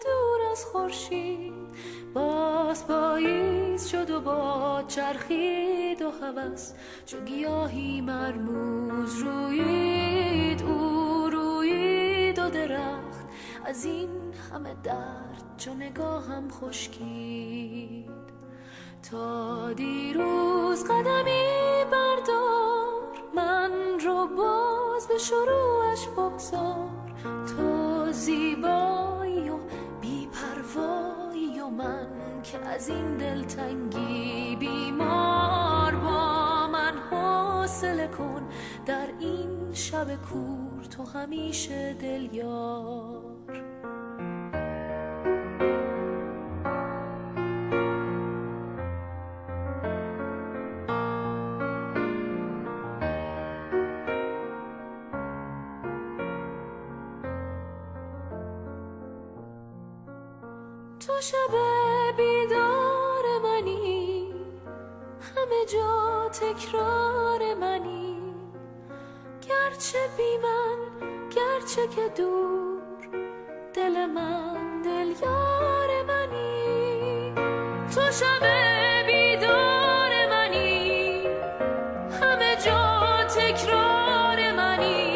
دور از خورشید باز پاییز شد و باد چرخید و هوس چو گیاهی مرموز رویید. او رویید و درخت از این همه درد چو نگاهم خشکید. تا دیروز قدمی بردار من رو باز به شروعش بگذار. تو زیبایی و بی‌پروایی و من که از این دلتنگی بیمار. با من حوصله کن در این شب کور تو همیشه دلیار. تو شب بیدار منی، همه جا تکرار منی. گرچه بی من، گرچه که دور، دل من دل یار منی. تو شب